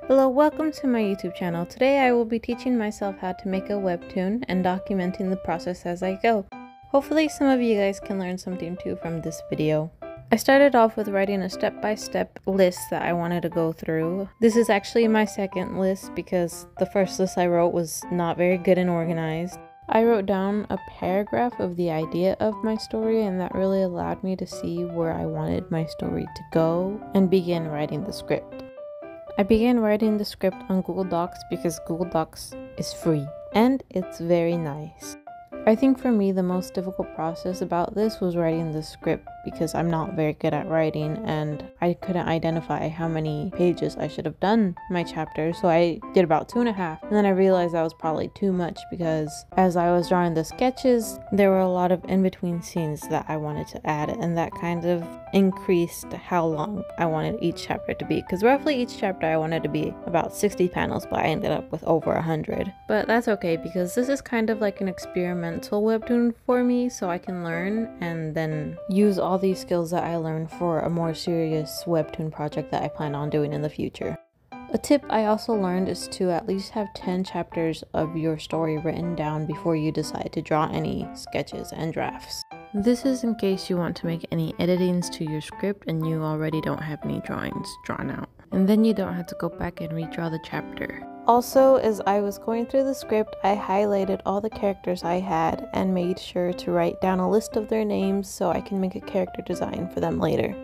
Hello, welcome to my YouTube channel. Today I will be teaching myself how to make a webtoon and documenting the process as I go. Hopefully some of you guys can learn something too from this video. I started off with writing a step-by-step list that I wanted to go through. This is actually my second list because the first list I wrote was not very good and organized. I wrote down a paragraph of the idea of my story, and that really allowed me to see where I wanted my story to go and begin writing the script. I began writing the script on Google Docs because Google Docs is free and it's very nice. I think for me the most difficult process about this was writing the script because I'm not very good at writing and I couldn't identify how many pages I should have done my chapter, so I did about 2.5, and then I realized that was probably too much because as I was drawing the sketches there were a lot of in-between scenes that I wanted to add, and that kind of increased how long I wanted each chapter to be, because roughly each chapter I wanted to be about 60 panels, but I ended up with over 100. But that's okay because this is kind of like an experimental webtoon for me, so I can learn and then use all these skills that I learned for a more serious webtoon project that I plan on doing in the future. A tip I also learned is to at least have 10 chapters of your story written down before you decide to draw any sketches and drafts. This is in case you want to make any editings to your script and you already don't have any drawings drawn out, and then you don't have to go back and redraw the chapter. Also, as I was going through the script, I highlighted all the characters I had and made sure to write down a list of their names so I can make a character design for them later.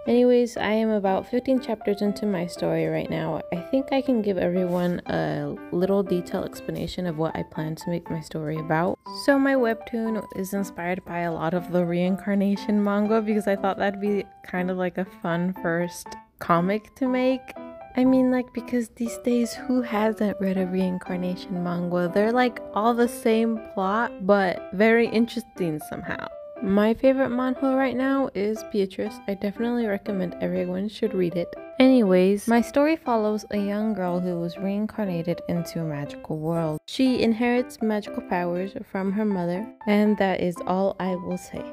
Anyways, I am about 15 chapters into my story right now. I think I can give everyone a little detailed explanation of what I plan to make my story about. So my webtoon is inspired by a lot of the reincarnation manga because I thought that'd be kind of like a fun first comic to make. I mean, like, because these days who hasn't read a reincarnation manga? They're like all the same plot but very interesting somehow. My favorite manhwa right now is Beatrice. I definitely recommend everyone should read it. Anyways, my story follows a young girl who was reincarnated into a magical world. She inherits magical powers from her mother, and that is all I will say.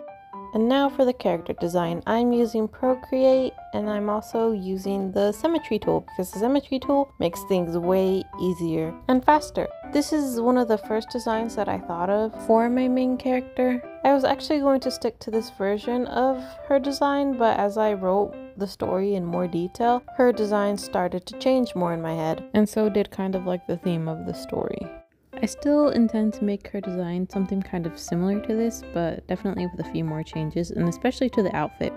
And now for the character design. I'm using Procreate, and I'm also using the symmetry tool because the symmetry tool makes things way easier and faster. This is one of the first designs that I thought of for my main character. I was actually going to stick to this version of her design, but as I wrote the story in more detail, her design started to change more in my head, and so did kind of like the theme of the story. I still intend to make her design something kind of similar to this, but definitely with a few more changes, and especially to the outfit.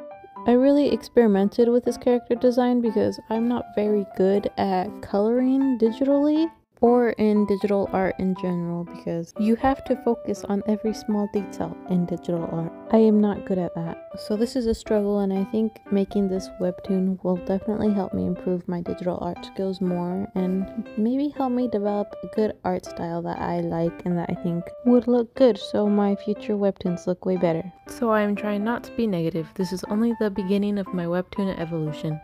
I really experimented with this character design because I'm not very good at coloring digitally or in digital art in general, because you have to focus on every small detail in digital art. I am not good at that. So this is a struggle, and I think making this webtoon will definitely help me improve my digital art skills more and maybe help me develop a good art style that I like and that I think would look good so my future webtoons look way better. So I am trying not to be negative. This is only the beginning of my webtoon evolution.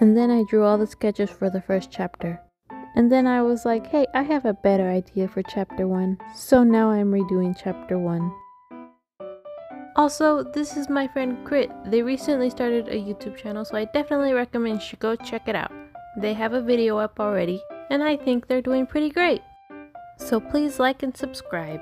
And then I drew all the sketches for the first chapter. And then I was like, hey, I have a better idea for chapter 1. So now I'm redoing chapter 1. Also, this is my friend Crit. They recently started a YouTube channel, so I definitely recommend you should go check it out. They have a video up already, and I think they're doing pretty great. So please like and subscribe.